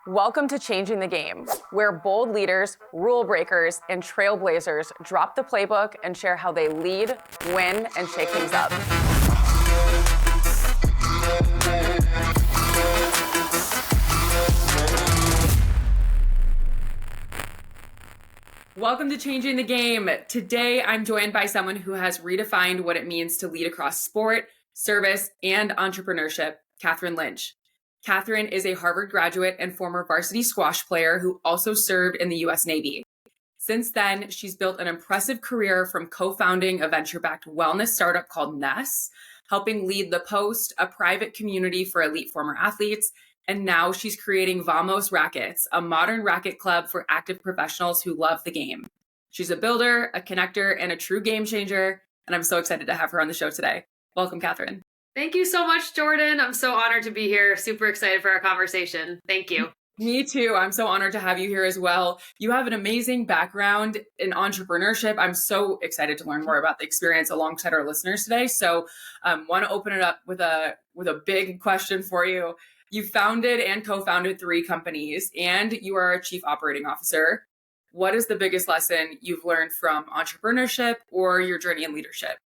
Welcome to Changing the Game, where bold leaders, rule breakers, and trailblazers drop the playbook and share how they lead, win, and shake things up. Welcome to Changing the Game. Today, I'm joined by someone who has redefined what it means to lead across sport, service, and entrepreneurship, Katherine Lynch. Katherine is a Harvard graduate and former varsity squash player who also served in the U.S. Navy. Since then, she's built an impressive career from co-founding a venture-backed wellness startup called Ness, helping lead The Post, a private community for elite former athletes, and now she's creating Vamos Rackets, a modern racket club for active professionals who love the game. She's a builder, a connector, and a true game changer, and I'm so excited to have her on the show today. Welcome, Katherine. Thank you so much, Jordan. I'm so honored to be here. Super excited for our conversation. Thank you. Me too. I'm so honored to have you here as well. You have an amazing background in entrepreneurship. I'm so excited to learn more about the experience alongside our listeners today. So want to open it up with a big question for you. You founded and co-founded 3 companies, and you are a chief operating officer. What is the biggest lesson you've learned from entrepreneurship or your journey in leadership?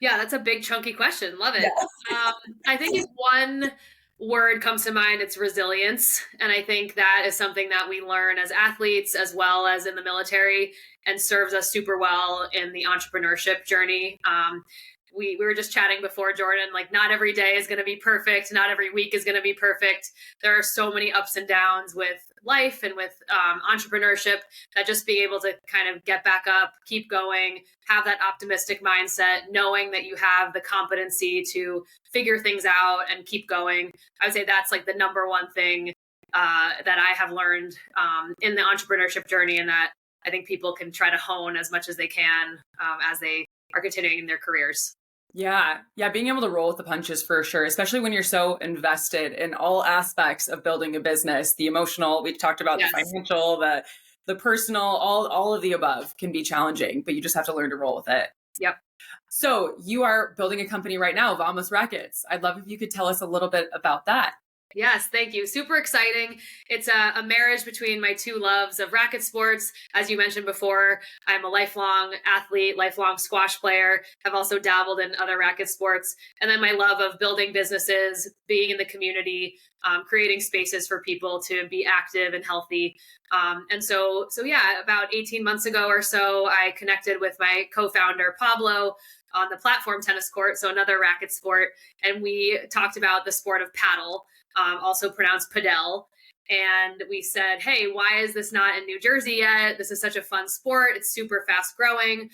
Yeah, that's a big chunky question. Love it. Yeah. I think if one word comes to mind, it's resilience. And I think that is something that we learn as athletes as well as in the military and serves us super well in the entrepreneurship journey. We were just chatting before, Jordan, like not every day is going to be perfect. Not every week is going to be perfect. There are so many ups and downs with life and with entrepreneurship that just being able to kind of get back up, keep going, have that optimistic mindset, knowing that you have the competency to figure things out and keep going. I would say that's like the number one thing that I have learned in the entrepreneurship journey, and that I think people can try to hone as much as they can as they are continuing in their careers. Yeah. Being able to roll with the punches for sure, especially when you're so invested in all aspects of building a business, the emotional, we talked about Yes. the financial, the personal, all of the above can be challenging, but you just have to learn to roll with it. Yep. So you are building a company right now, Vamos Rackets. I'd love if you could tell us a little bit about that. Yes, thank you. Super exciting. It's a marriage between my 2 loves of racket sports. As you mentioned before, I'm a lifelong athlete, lifelong squash player, have also dabbled in other racket sports. And then my love of building businesses, being in the community, creating spaces for people to be active and healthy. And so yeah, about 18 months ago or so, I connected with my co-founder, Pablo, on the platform tennis court, so another racket sport. And we talked about the sport of padel, also pronounced padel. And we said, hey, why is this not in New Jersey yet? This is such a fun sport. It's super fast growing.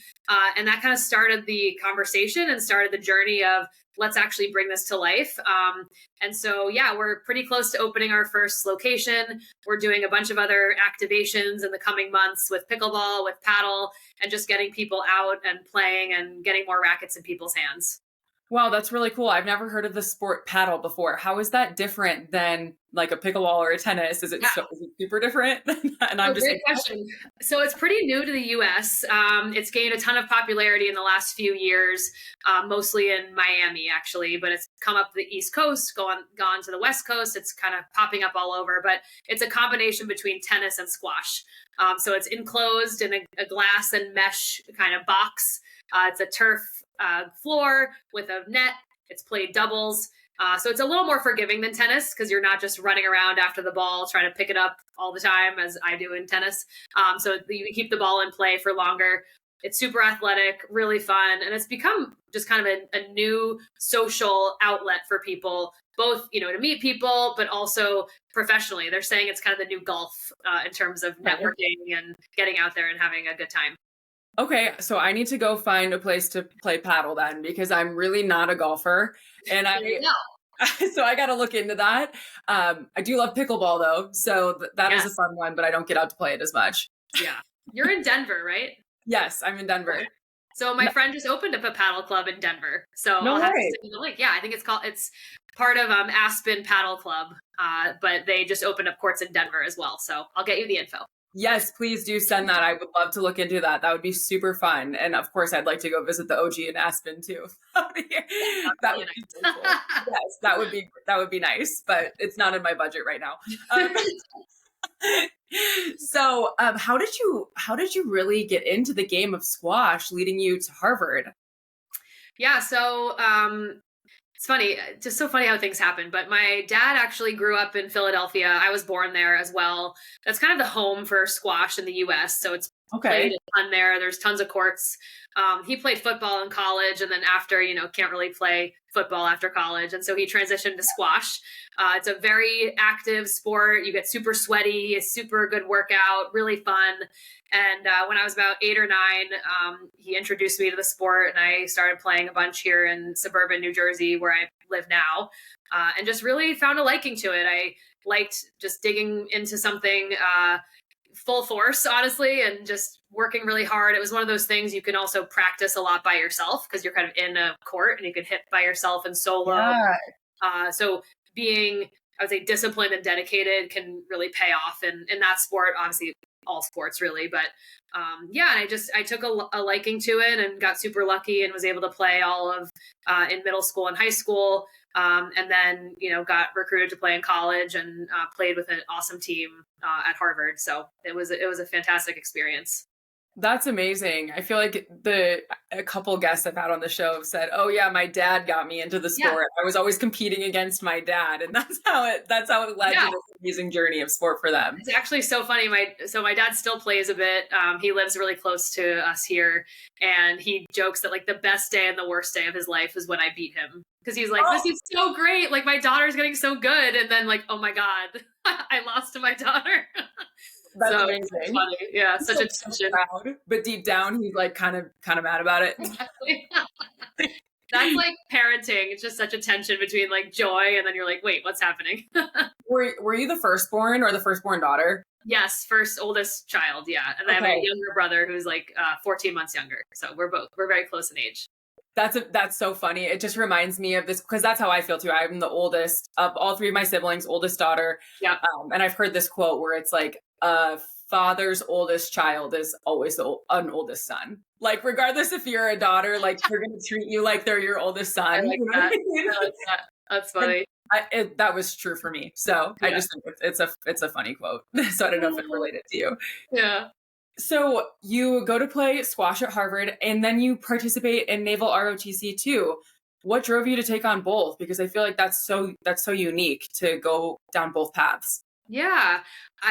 And that kind of started the conversation and started the journey of let's actually bring this to life. And so, yeah, we're pretty close to opening our first location. We're doing a bunch of other activations in the coming months with pickleball, with padel, and just getting people out and playing and getting more rackets in people's hands. Wow, that's really cool. I've never heard of the sport paddle before. How is that different than like a pickleball or a tennis? Is it super different? And I'm just great question. So it's pretty new to the U.S. It's gained a ton of popularity in the last few years, mostly in Miami, actually. But it's come up the East Coast, gone to the West Coast. It's kind of popping up all over. But it's a combination between tennis and squash. So it's enclosed in a glass and mesh kind of box. It's a turf floor with a net. It's played doubles. So it's a little more forgiving than tennis because you're not just running around after the ball trying to pick it up all the time as I do in tennis. So you keep the ball in play for longer. It's super athletic, really fun. And it's become just kind of a new social outlet for people, both, to meet people, but also professionally. They're saying it's kind of the new golf in terms of networking and getting out there and having a good time. Okay, so I need to go find a place to play paddle then, because I'm really not a golfer, and so I got to look into that. I do love pickleball though, so that is a fun one, but I don't get out to play it as much. Yeah, you're in Denver, right? Yes, I'm in Denver. Okay. So my friend just opened up a paddle club in Denver. So no I'll have to way. send you the link. Yeah, I think it's part of Aspen Paddle Club, but they just opened up courts in Denver as well. So I'll get you the info. Yes, please do send that. I would love to look into that. That would be super fun. And of course, I'd like to go visit the OG in Aspen too. That Really would be so nice. cool. Yes, that would be nice, but it's not in my budget right now. Um, so, how did you really get into the game of squash, leading you to Harvard? Yeah, so it's funny, just so funny how things happen. But my dad actually grew up in Philadelphia. I was born there as well. That's kind of the home for squash in the US. So it's played Okay. a ton there. There's tons of courts. He played football in college, and then after, can't really play football after college. And so he transitioned to squash. It's a very active sport. You get super sweaty, a super good workout, really fun. And when I was about 8 or 9, he introduced me to the sport, and I started playing a bunch here in suburban New Jersey, where I live now, and just really found a liking to it. I liked just digging into something full force, honestly, and just working really hard. It was one of those things you can also practice a lot by yourself because you're kind of in a court and you can hit by yourself and solo. Yeah. So being, I would say, disciplined and dedicated can really pay off in that sport. Obviously, all sports really, but yeah, and I took a liking to it and got super lucky and was able to play all of in middle school and high school, and then got recruited to play in college and played with an awesome team at Harvard. So it was a fantastic experience. That's amazing. I feel like a couple guests I've had on the show have said, "Oh yeah, my dad got me into the Yeah, sport. I was always competing against my dad," and that's how it led yeah. to this amazing journey of sport for them. It's actually so funny. My dad still plays a bit. He lives really close to us here, and he jokes that like the best day and the worst day of his life is when I beat him because he's like, Oh, "This is so great! Like my daughter's getting so good," and then like, "Oh my god, I lost to my daughter." that's So it's amazing. funny. Yeah, He's such a like so tension. proud, but deep down, he's like kind of mad about it. Exactly. That's like parenting. It's just such a tension between like joy and then you're like, wait, what's happening? Were you the firstborn or the firstborn daughter? Yes, first oldest child, yeah, and I have a Okay. younger brother who's like 14 months younger. So we're very close in age. That's so funny. It just reminds me of this because that's how I feel too. I'm the oldest of all three of my siblings, oldest daughter. Yeah, And I've heard this quote where it's like, father's oldest child is always an oldest son. Like, regardless if you're a daughter, like they're going to treat you like they're your oldest I son. like You know what that. I mean? I like that. That's And funny. that was true for me. So I Yeah. just think it's a funny quote. So I don't know if it related to you. Yeah. So you go to play squash at Harvard and then you participate in Naval ROTC too. What drove you to take on both? Because I feel like that's so unique to go down both paths. Yeah.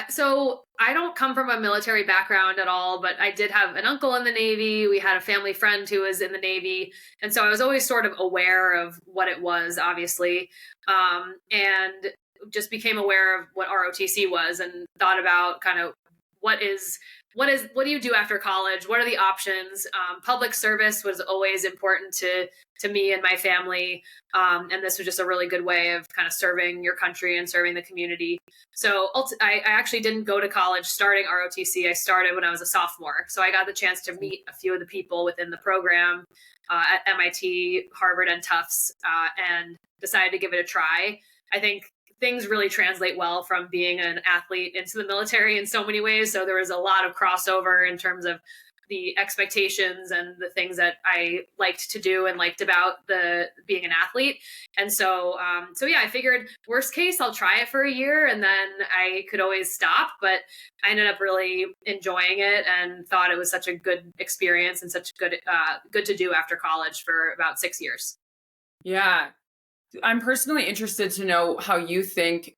So I don't come from a military background at all, but I did have an uncle in the Navy. We had a family friend who was in the Navy. And so I was always sort of aware of what it was, obviously, and just became aware of what ROTC was and thought about kind of what is what do you do after college? What are the options? Public service was always important to me and my family, and this was just a really good way of kind of serving your country and serving the community. So I actually didn't go to college starting ROTC. I started when I was a sophomore, so I got the chance to meet a few of the people within the program at MIT, Harvard, and Tufts, and decided to give it a try. I think things really translate well from being an athlete into the military in so many ways. So there was a lot of crossover in terms of the expectations and the things that I liked to do and liked about the being an athlete. And so yeah, I figured worst case, I'll try it for a year and then I could always stop. But I ended up really enjoying it and thought it was such a good experience and such good to do after college for about 6 years. Yeah. I'm personally interested to know how you think.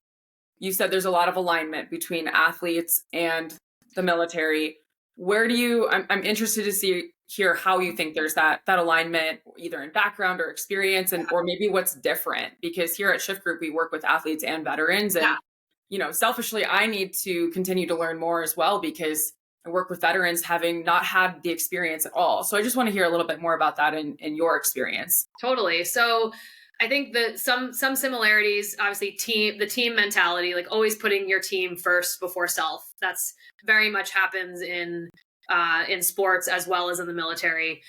You said there's a lot of alignment between athletes and the military. I'm interested to hear how you think there's that alignment, either in background or experience, and or maybe what's different. Because here at Shift Group, we work with athletes and veterans, and Yeah. selfishly, I need to continue to learn more as well because I work with veterans having not had the experience at all. So I just want to hear a little bit more about that in your experience. Totally. So I think that some similarities, obviously the team mentality, like always putting your team first before self. That's very much happens in sports as well as in the military.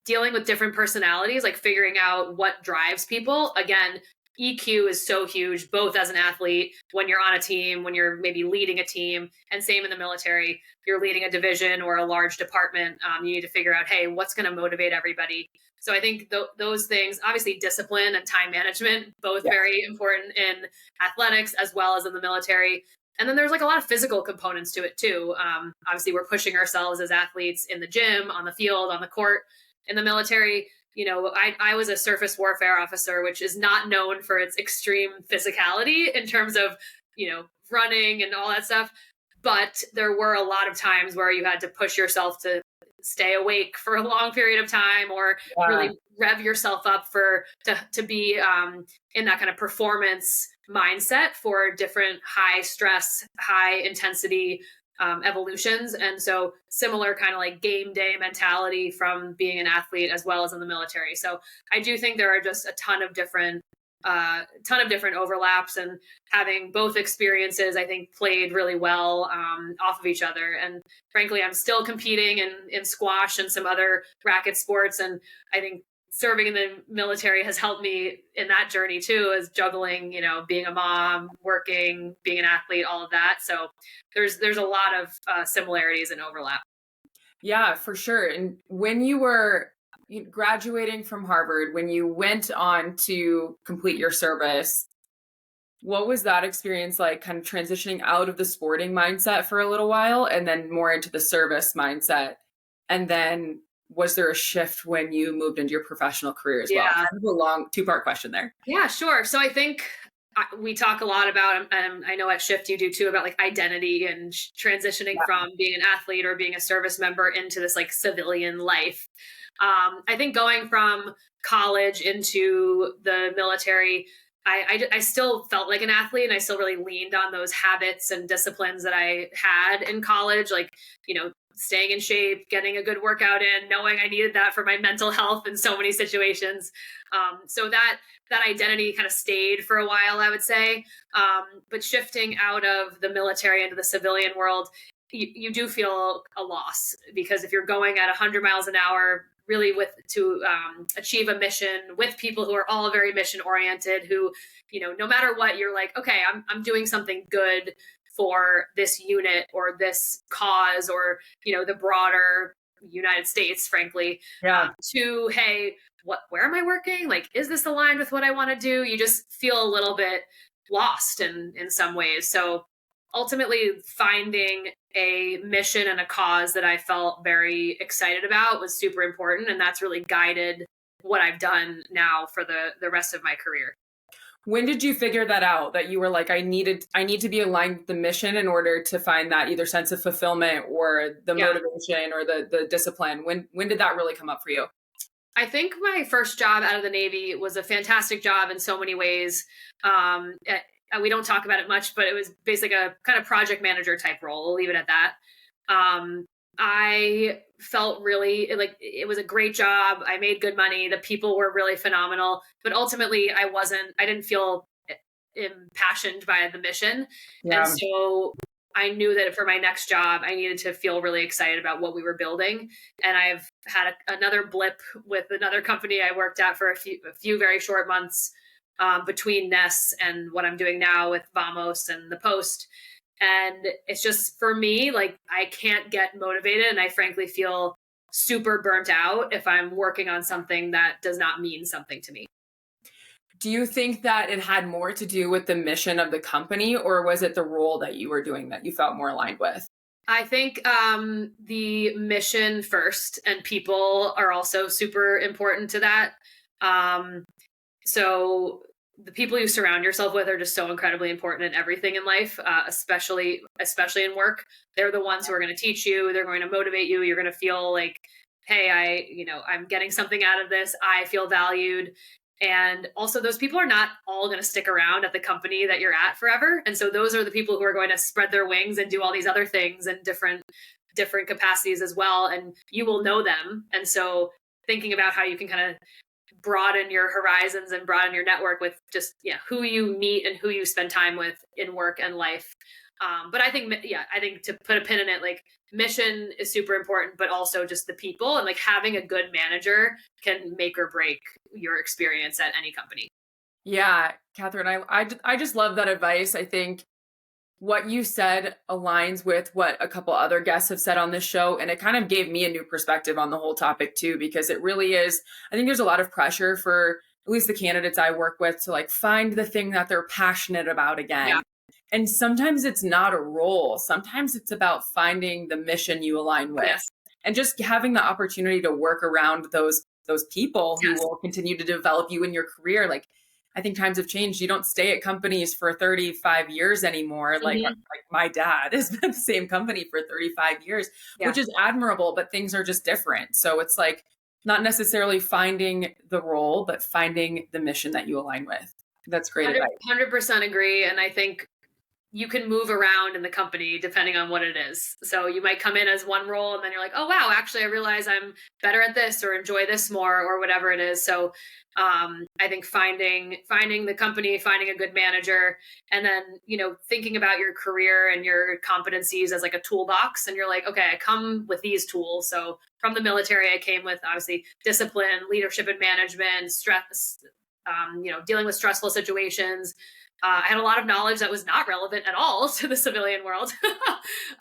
Dealing with different personalities, like figuring out what drives people. Again, EQ is so huge, both as an athlete, when you're on a team, when you're maybe leading a team, and same in the military. If you're leading a division or a large department, you need to figure out, hey, what's going to motivate everybody? So I think those things, obviously discipline and time management, both very important in athletics as well as in the military. And then there's like a lot of physical components to it too. Obviously, we're pushing ourselves as athletes in the gym, on the field, on the court. In the military, I was a surface warfare officer, which is not known for its extreme physicality in terms of, running and all that stuff. But there were a lot of times where you had to push yourself to stay awake for a long period of time, or really rev yourself up to be in that kind of performance mindset for different high stress, high intensity evolutions. And so similar kind of like game day mentality from being an athlete as well as in the military. So I do think there are just a ton of different overlaps, and having both experiences, I think, played really well off of each other. And frankly, I'm still competing in squash and some other racket sports. And I think serving in the military has helped me in that journey too, as juggling, being a mom, working, being an athlete, all of that. So there's a lot of similarities and overlap. Yeah, for sure. And when you were graduating from Harvard, when you went on to complete your service, what was that experience like, kind of transitioning out of the sporting mindset for a little while and then more into the service mindset? And then was there a shift when you moved into your professional career as well? Kind of a long two-part question there. Yeah, sure. So I think we talk a lot about, and I know at Shift you do too, about like identity and transitioning from being an athlete or being a service member into this like civilian life. I think going from college into the military, I still felt like an athlete, and I still really leaned on those habits and disciplines that I had in college, like, staying in shape, getting a good workout in, knowing I needed that for my mental health in so many situations. So that identity kind of stayed for a while, I would say. But shifting out of the military into the civilian world, you do feel a loss, because if you're going at 100 miles an hour, really to achieve a mission with people who are all very mission oriented, who, no matter what, you're like, okay, I'm doing something good for this unit or this cause, or, the broader United States, frankly, to, hey, where am I working? Like, is this aligned with what I want to do? You just feel a little bit lost in some ways. So ultimately finding a mission and a cause that I felt very excited about was super important. And that's really guided what I've done now for the rest of my career. When did you figure that out, that you were like, I need to be aligned with the mission in order to find that either sense of fulfillment or the motivation or the discipline? When did that really come up for you? I think my first job out of the Navy was a fantastic job in so many ways. We don't talk about it much, but it was basically a kind of project manager type role. We'll leave it at that. I felt really like it was a great job. I made good money. The people were really phenomenal, but ultimately I didn't feel impassioned by the mission. And so I knew that for my next job, I needed to feel really excited about what we were building. And I've had another blip with another company I worked at for a few very short months between Ness and what I'm doing now with Vamos and the Post. And it's just, for me, like, I can't get motivated, and I frankly feel super burnt out if I'm working on something that does not mean something to me. Do you think that it had more to do with the mission of the company, or was it the role that you were doing that you felt more aligned with? I think the mission first, and people are also super important to that. So the people you surround yourself with are just so incredibly important in everything in life, especially in work. They're the ones who are going to teach you. They're going to motivate you. You're going to feel like, hey, I'm getting something out of this. I feel valued. And also, those people are not all going to stick around at the company that you're at forever. And so those are the people who are going to spread their wings and do all these other things in different capacities as well. And you will know them. And so thinking about how you can kind of broaden your horizons and broaden your network with just who you meet and who you spend time with in work and life. But I think to put a pin in it, like, mission is super important, but also just the people, and like having a good manager can make or break your experience at any company. Yeah, Catherine, I just love that advice. I think what you said aligns with what a couple other guests have said on this show. And it kind of gave me a new perspective on the whole topic too, because it really is, I think there's a lot of pressure for at least the candidates I work with to like find the thing that they're passionate about Yeah. again. And sometimes it's not a role. Sometimes it's about finding the mission you align with Yes. and just having the opportunity to work around those people who Yes. will continue to develop you in your career. Like I think times have changed. You don't stay at companies for 35 years anymore. Hmm. Like my dad has been at the same company for 35 years, Yeah. which is admirable, but things are just different. So it's like not necessarily finding the role, but finding the mission that you align with. That's great advice. 100% agree. And I think you can move around in the company depending on what it is. So you might come in as one role and then you're like, oh wow, actually I realize I'm better at this or enjoy this more or whatever it is. So I think finding the company, finding a good manager, and then thinking about your career and your competencies as like a toolbox. And you're like, okay, I come with these tools. So from the military, I came with obviously discipline, leadership and management, stress, dealing with stressful situations. I had a lot of knowledge that was not relevant at all to the civilian world.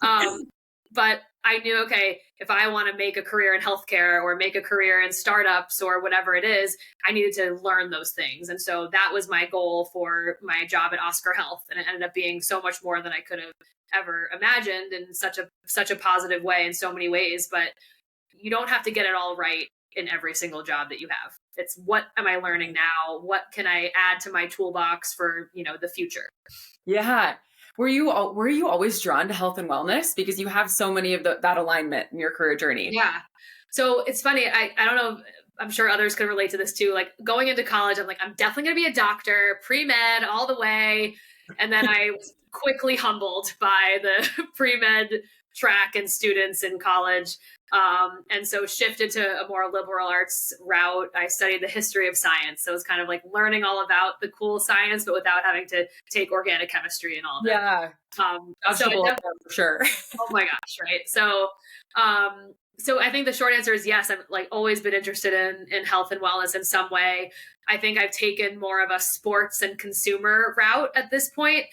um, but I knew, okay, if I want to make a career in healthcare or make a career in startups or whatever it is, I needed to learn those things. And so that was my goal for my job at Oscar Health. And it ended up being so much more than I could have ever imagined in such a positive way in so many ways. But you don't have to get it all right in every single job that you have. It's what am I learning now? What can I add to my toolbox for, the future? Yeah. Were you always drawn to health and wellness because you have so many of that alignment in your career journey? Yeah. So it's funny. I don't know. I'm sure others could relate to this too. Like going into college, I'm like, I'm definitely going to be a doctor, pre-med all the way. And then I was quickly humbled by the pre-med track and students in college. And so shifted to a more liberal arts route. I studied the history of science. So it's kind of like learning all about the cool science, but without having to take organic chemistry and all that. Yeah. So Dodgeable for sure. oh my gosh, right? So I think the short answer is yes. I've like always been interested in health and wellness in some way. I think I've taken more of a sports and consumer route at this point.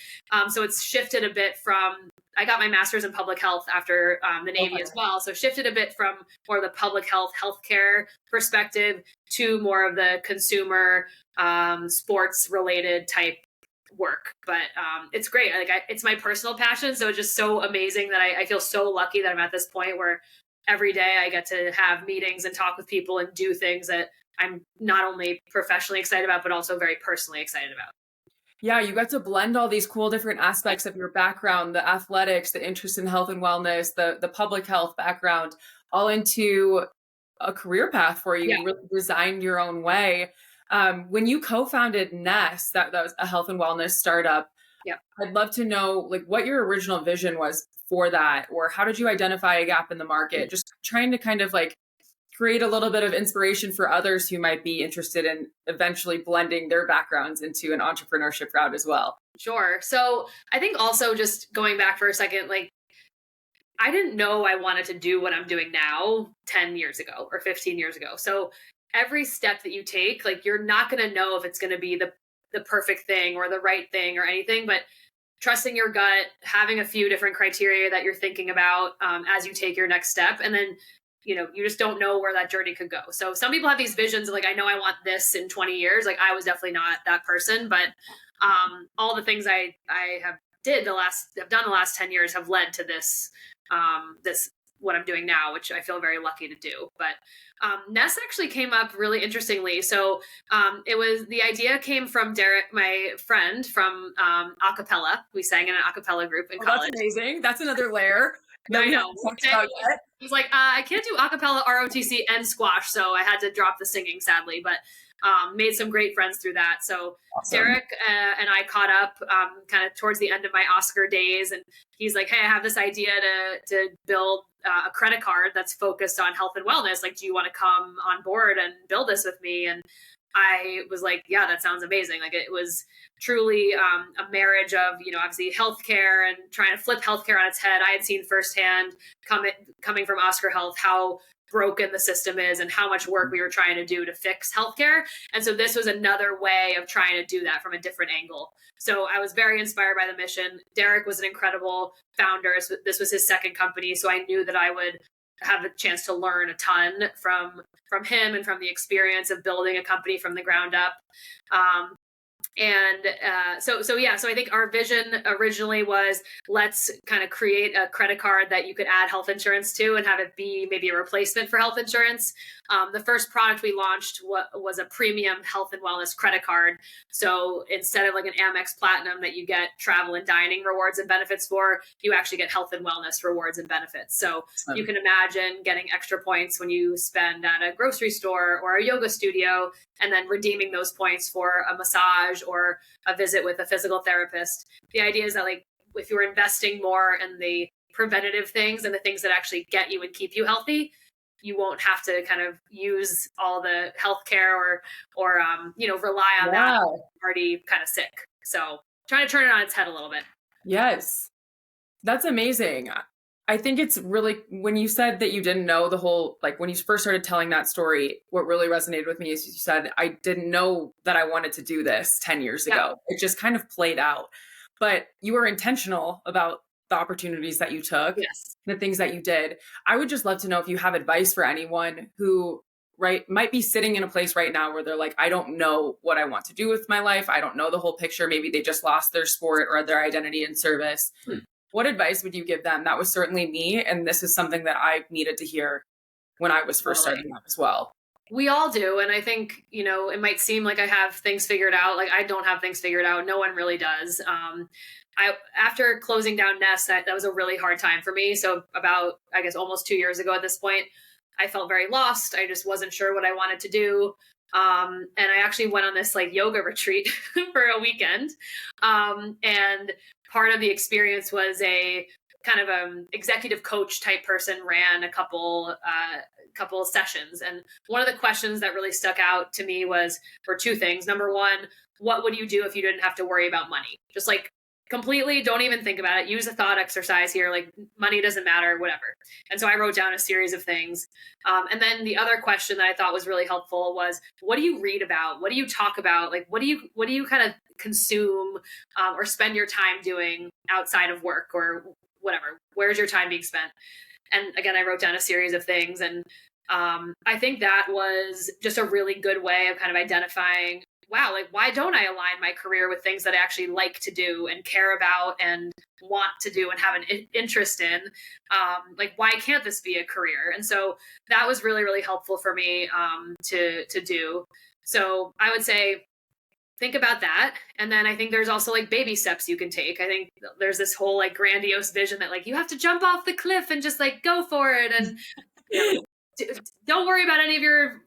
So it's shifted a bit from. I got my master's in public health after the Navy Okay. as well. So shifted a bit from more of the public health, healthcare perspective to more of the consumer, sports related type work. But it's great. Like it's my personal passion. So it's just so amazing that I feel so lucky that I'm at this point where every day I get to have meetings and talk with people and do things that I'm not only professionally excited about, but also very personally excited about. Yeah, you got to blend all these cool different aspects of your background, the athletics, the interest in health and wellness, the public health background, all into a career path for you. Yeah. You really designed your own way. When you co-founded Nest, that was a health and wellness startup. Yeah. I'd love to know like what your original vision was for that, or how did you identify a gap in the market? Just trying to kind of like create a little bit of inspiration for others who might be interested in eventually blending their backgrounds into an entrepreneurship route as well. Sure. So I think also just going back for a second, like I didn't know I wanted to do what I'm doing now 10 years ago or 15 years ago. So every step that you take, like you're not going to know if it's going to be the perfect thing or the right thing or anything, but trusting your gut, having a few different criteria that you're thinking about as you take your next step. And then, you just don't know where that journey could go. So some people have these visions of like, I know I want this in 20 years. Like I was definitely not that person, but all the things I have done the last 10 years have led to this what I'm doing now, which I feel very lucky to do. But Nest actually came up really interestingly. So it was the idea came from Derek, my friend from acapella. We sang in an acapella group in college. That's amazing. That's another layer. I know. Yet. He's like, I can't do acapella, ROTC, and squash, so I had to drop the singing, sadly. But made some great friends through that. So awesome. Derek and I caught up kind of towards the end of my Oscar days, and he's like, "Hey, I have this idea to build a credit card that's focused on health and wellness. Like, do you want to come on board and build this with me?" And I was like, "Yeah, that sounds amazing." Like, it was truly a marriage of, obviously healthcare and trying to flip healthcare on its head. I had seen firsthand coming from Oscar Health how broken the system is and how much work we were trying to do to fix healthcare. And so this was another way of trying to do that from a different angle. So I was very inspired by the mission. Derek was an incredible founder. This was his second company. So I knew that I would have a chance to learn a ton from him and from the experience of building a company from the ground up. So I think our vision originally was, let's kind of create a credit card that you could add health insurance to and have it be maybe a replacement for health insurance. The first product we launched was a premium health and wellness credit card. So instead of like an Amex Platinum that you get travel and dining rewards and benefits for, you actually get health and wellness rewards and benefits. So you can imagine getting extra points when you spend at a grocery store or a yoga studio, and then redeeming those points for a massage or a visit with a physical therapist. The idea is that, like, if you're investing more in the preventative things and the things that actually get you and keep you healthy, you won't have to kind of use all the healthcare or rely on that when you're already kind of sick. So trying to turn it on its head a little bit. Yes. That's amazing. I think it's really, when you said that you didn't know the whole, like when you first started telling that story, what really resonated with me is you said, I didn't know that I wanted to do this 10 years ago. It just kind of played out. But you were intentional about the opportunities that you took, the things that you did. I would just love to know if you have advice for anyone who might be sitting in a place right now where they're like, I don't know what I want to do with my life. I don't know the whole picture. Maybe they just lost their sport or their identity in service. What advice would you give them? That was certainly me. And this is something that I needed to hear when I was first starting out as well. We all do. And I think, it might seem like I have things figured out. Like, I don't have things figured out. No one really does. After closing down Nest, that was a really hard time for me. So about, I guess, almost 2 years ago at this point, I felt very lost. I just wasn't sure what I wanted to do. And I actually went on this like yoga retreat for a weekend. And part of the experience was a kind of executive coach type person ran a couple sessions. And one of the questions that really stuck out to me was for two things. Number one, what would you do if you didn't have to worry about money? Just like completely don't even think about it. Use a thought exercise here. Like, money doesn't matter, whatever. And so I wrote down a series of things. And then the other question that I thought was really helpful was, what do you read about? What do you talk about? Like, what do you kind of consume or spend your time doing outside of work or whatever? Where's your time being spent? And again, I wrote down a series of things. And I think that was just a really good way of kind of identifying, wow, like, why don't I align my career with things that I actually like to do and care about and want to do and have an interest in? Like, why can't this be a career? And so that was really, really helpful for me to do. So I would say, think about that. And then I think there's also like baby steps you can take. I think there's this whole like grandiose vision that like you have to jump off the cliff and just like go for it. And don't worry about any of your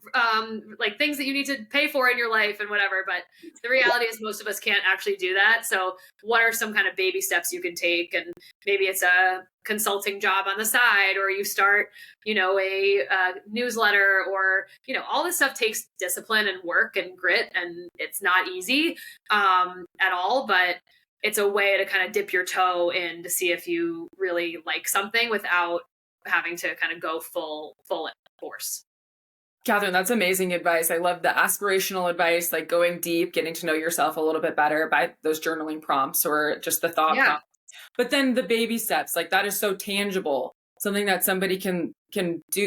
like things that you need to pay for in your life and whatever. But the reality is most of us can't actually do that. So what are some kind of baby steps you can take? And maybe it's a consulting job on the side, or you start, a newsletter, or, all this stuff takes discipline and work and grit, and it's not easy at all. But it's a way to kind of dip your toe in to see if you really like something without having to kind of go full force. Katherine, that's amazing advice. I love the aspirational advice, like going deep, getting to know yourself a little bit better by those journaling prompts or just the thought prompts. But then the baby steps, like that is so tangible, something that somebody can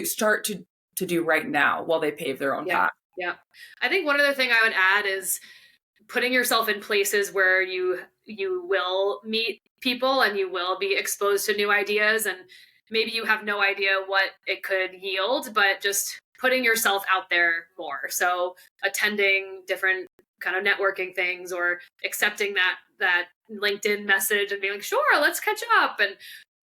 start to do right now while they pave their own path. Yeah. I think one other thing I would add is putting yourself in places where you will meet people and you will be exposed to new ideas, and maybe you have no idea what it could yield, but just putting yourself out there more. So attending different kind of networking things, or accepting that LinkedIn message and being like, sure, let's catch up. And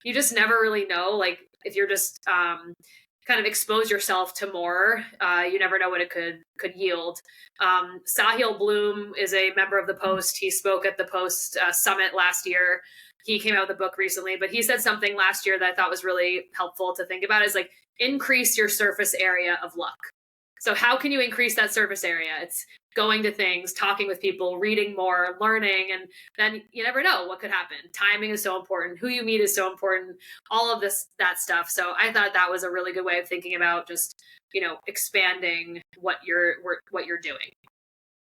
you just never really know, like, if you're just kind of expose yourself to more, you never know what it could yield. Sahil Bloom is a member of the Post. He spoke at the Post Summit last year. He came out with a book recently, but he said something last year that I thought was really helpful to think about, is like, increase your surface area of luck. So how can you increase that surface area? It's going to things, talking with people, reading more, learning, and then you never know what could happen. Timing is so important. Who you meet is so important. All of that stuff. So I thought that was a really good way of thinking about just, expanding what you're doing.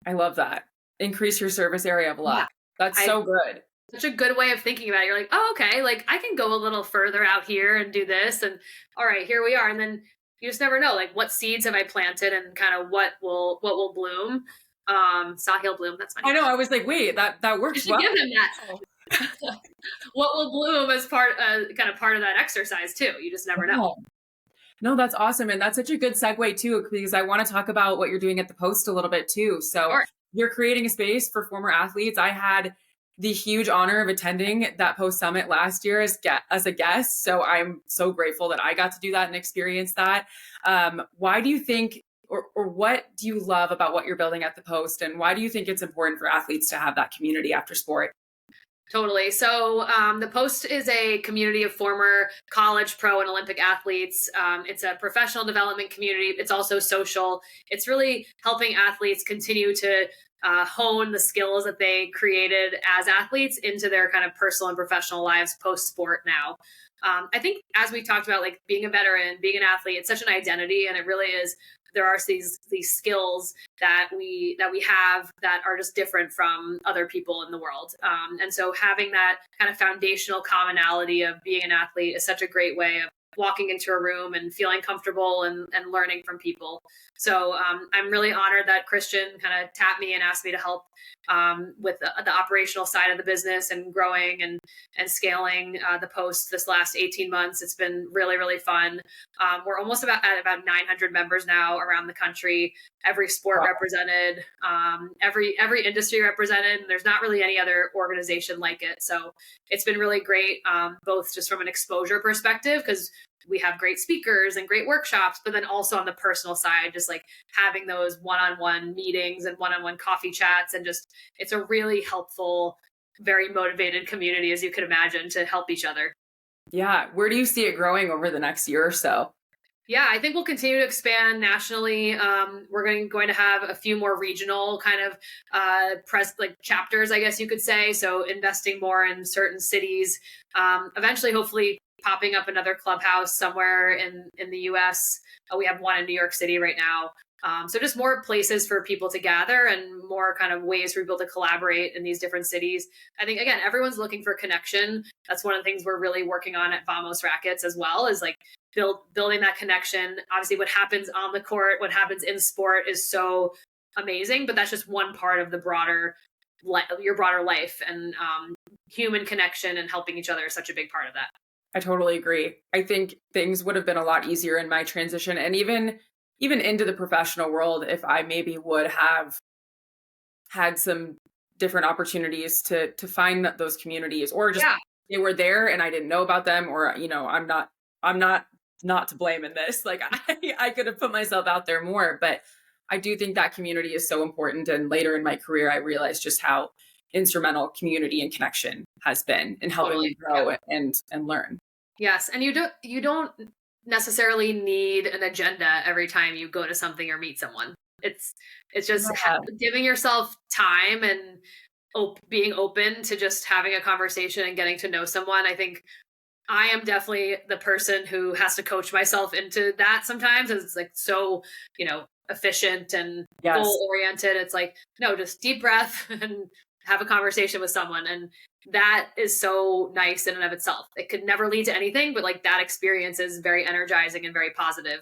I love that. Increase your service area of luck. Yeah. That's so good. Such a good way of thinking about it. You're like, oh, okay, like I can go a little further out here and do this. And all right, here we are. And then you just never know, like what seeds have I planted and kind of what will bloom. Sahil bloom. That's funny. I know. I was like, wait, that works well. Give him that. What will bloom as kind of part of that exercise too. You just never know. No, that's awesome. And that's such a good segue too, because I want to talk about what you're doing at the Post a little bit too. So Sure. You're creating a space for former athletes. I had the huge honor of attending that Post Summit last year as a guest. So I'm so grateful that I got to do that and experience that. Why do you think, or what do you love about what you're building at the Post? And why do you think it's important for athletes to have that community after sport? Totally. So the Post is a community of former college, pro, and Olympic athletes. It's a professional development community. It's also social. It's really helping athletes continue to hone the skills that they created as athletes into their kind of personal and professional lives post-sport now. I think as we talked about, like being a veteran, being an athlete, it's such an identity, and it really is. There are these skills that we have that are just different from other people in the world. And so having that kind of foundational commonality of being an athlete is such a great way of walking into a room and feeling comfortable and learning from people. So I'm really honored that Christian kind of tapped me and asked me to help with the operational side of the business and growing and scaling the Post this last 18 months. It's been really, really fun. We're almost at about 900 members now around the country, every sport represented, every industry represented, and there's not really any other organization like it. So it's been really great, both just from an exposure perspective, because we have great speakers and great workshops, but then also on the personal side, just like having those one-on-one meetings and one-on-one coffee chats. And just, it's a really helpful, very motivated community, as you could imagine, to help each other. Yeah. Where do you see it growing over the next year or so? Yeah, I think we'll continue to expand nationally. We're going to have a few more regional kind of chapters, I guess you could say. So investing more in certain cities. Eventually, hopefully, popping up another clubhouse somewhere in the U.S. We have one in New York City right now. So just more places for people to gather and more kind of ways for people to collaborate in these different cities. I think, again, everyone's looking for connection. That's one of the things we're really working on at Vamos Rackets as well, is like building that connection. Obviously, what happens on the court, what happens in sport is so amazing, but that's just one part of your broader life, and human connection and helping each other is such a big part of that. I totally agree. I think things would have been a lot easier in my transition, and even into the professional world, if I maybe would have had some different opportunities to find those communities, or just they were there and I didn't know about them, or I'm not to blame in this. Like I could have put myself out there more, but I do think that community is so important. And later in my career, I realized just how instrumental community and connection has been in helping me grow and learn. Yes. And you don't necessarily need an agenda every time you go to something or meet someone. It's just giving yourself time and being open to just having a conversation and getting to know someone. I think I am definitely the person who has to coach myself into that sometimes. It's like so, efficient and goal oriented. It's like, no, just deep breath and have a conversation with someone. And that is so nice in and of itself. It could never lead to anything, but like that experience is very energizing and very positive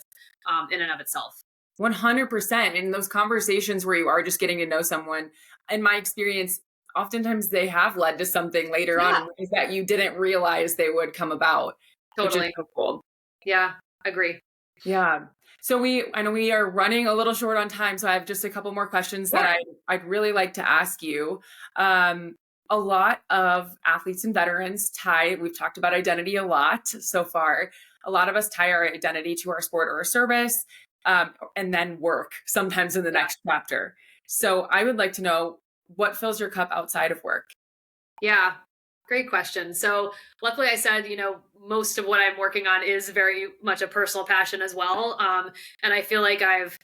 in and of itself. 100%. In those conversations where you are just getting to know someone, in my experience, oftentimes they have led to something later on that you didn't realize they would come about. Totally. Which is so cool. Yeah, agree. Yeah. So I know we are running a little short on time, so I have just a couple more questions that I'd really like to ask you. A lot of athletes and veterans we've talked about identity a lot so far. A lot of us tie our identity to our sport or our service, and then work sometimes in the next chapter. So I would like to know, what fills your cup outside of work? Yeah, great question. So luckily I said, most of what I'm working on is very much a personal passion as well. And I feel like I've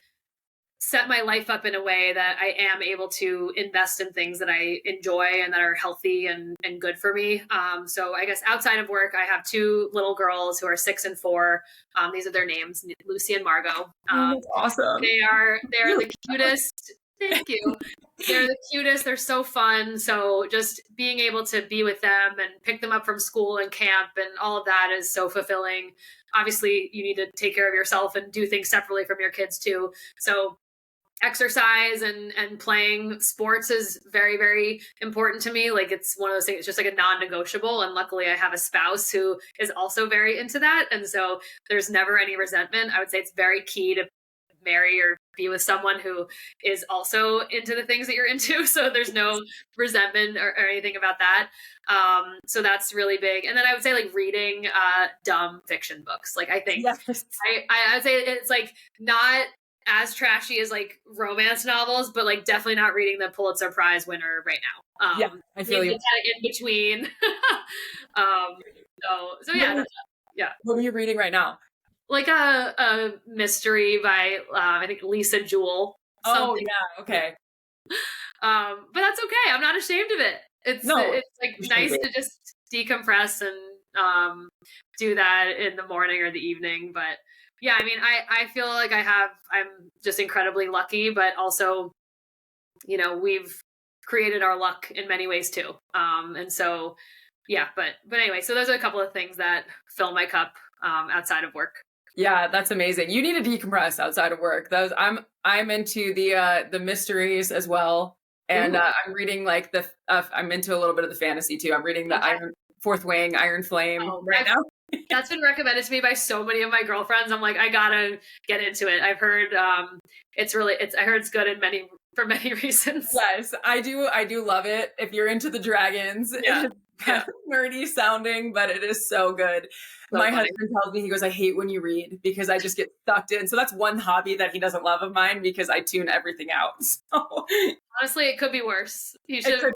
set my life up in a way that I am able to invest in things that I enjoy and that are healthy and good for me. So I guess outside of work, I have two little girls who are 6 and 4. These are their names, Lucy and Margot. That's awesome. They're the cutest. Thank you. They're the cutest. They're so fun. So just being able to be with them and pick them up from school and camp and all of that is so fulfilling. Obviously, you need to take care of yourself and do things separately from your kids too. So exercise and playing sports is very, very important to me. Like it's one of those things, it's just like a non-negotiable. And luckily I have a spouse who is also very into that. And so there's never any resentment. I would say it's very key to marry or be with someone who is also into the things that you're into. So there's no resentment or anything about that. So that's really big. And then I would say like reading dumb fiction books. Like I think Yes. I would say it's like not as trashy as like romance novels, but like definitely not reading the Pulitzer Prize winner right now. Yeah, I feel you. Kind of in between. So yeah. What are you reading right now? Like a mystery by I think Lisa Jewell. Oh yeah, okay. But that's okay. I'm not ashamed of it. It's like nice to just decompress and do that in the morning or the evening. But yeah, I mean, I feel like I'm just incredibly lucky, but also, we've created our luck in many ways too. And so, yeah, but anyway, so those are a couple of things that fill my cup outside of work. Yeah, that's amazing. You need to decompress outside of work. I'm into the mysteries as well, and I'm reading like I'm into a little bit of the fantasy too. I'm reading the Fourth Wing, Iron Flame right now. That's been recommended to me by so many of my girlfriends. I'm like, I gotta get into it. I've heard I heard it's good for many reasons. Yes, I do love it. If you're into the dragons, it's kind of nerdy sounding, but it is so good. So my husband tells me, he goes, I hate when you read because I just get sucked in. So that's one hobby that he doesn't love of mine because I tune everything out. So honestly, it could be worse. It could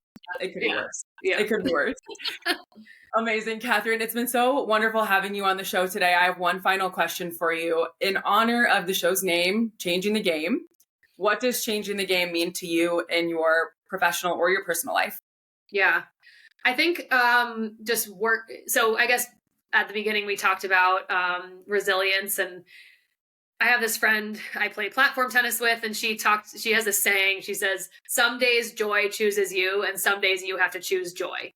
be worse. Yeah. It could be worse. Amazing, Katherine. It's been so wonderful having you on the show today. I have one final question for you. In honor of the show's name, Changing the Game, what does changing the game mean to you in your professional or your personal life? Yeah, I think just work. So I guess at the beginning we talked about resilience, and I have this friend I play platform tennis with, and she has a saying. She says, some days joy chooses you and some days you have to choose joy.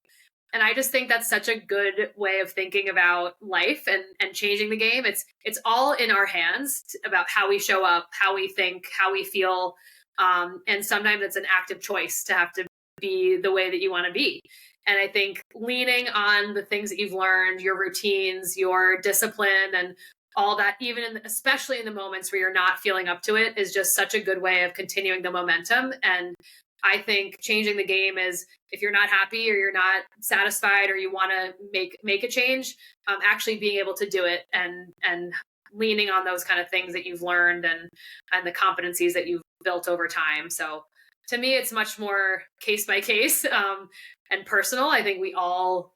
And I just think that's such a good way of thinking about life and changing the game. It's all in our hands about how we show up, how we think, how we feel. And sometimes it's an active choice to have to be the way that you want to be. And I think leaning on the things that you've learned, your routines, your discipline, and all that, especially in the moments where you're not feeling up to it, is just such a good way of continuing the momentum. And I think changing the game is, if you're not happy or you're not satisfied or you want to make a change, actually being able to do it and leaning on those kind of things that you've learned and the competencies that you've built over time. So to me, it's much more case by case and personal. I think we all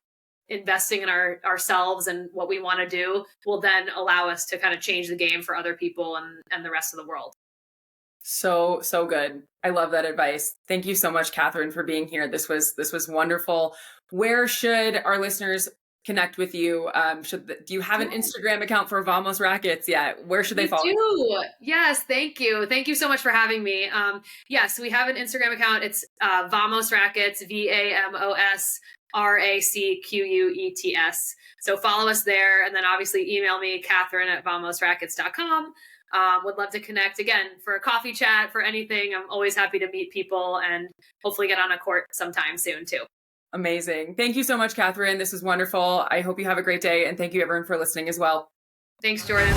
investing in ourselves and what we want to do will then allow us to kind of change the game for other people and the rest of the world. So good. I love that advice. Thank you so much, Katherine, for being here. This was wonderful. Where should our listeners connect with you? Do you have an Instagram account for Vamos Rackets yet? Where should they follow you? Yes, thank you. Thank you so much for having me. Yes, we have an Instagram account. It's Vamos Rackets, VAMOS RACQUETS. So follow us there, and then obviously email me, Katherine@vamosrackets.com. Would love to connect again for a coffee chat, for anything. I'm always happy to meet people and hopefully get on a court sometime soon too. Amazing. Thank you so much, Katherine. This was wonderful. I hope you have a great day, and thank you everyone for listening as well. Thanks, Jordan.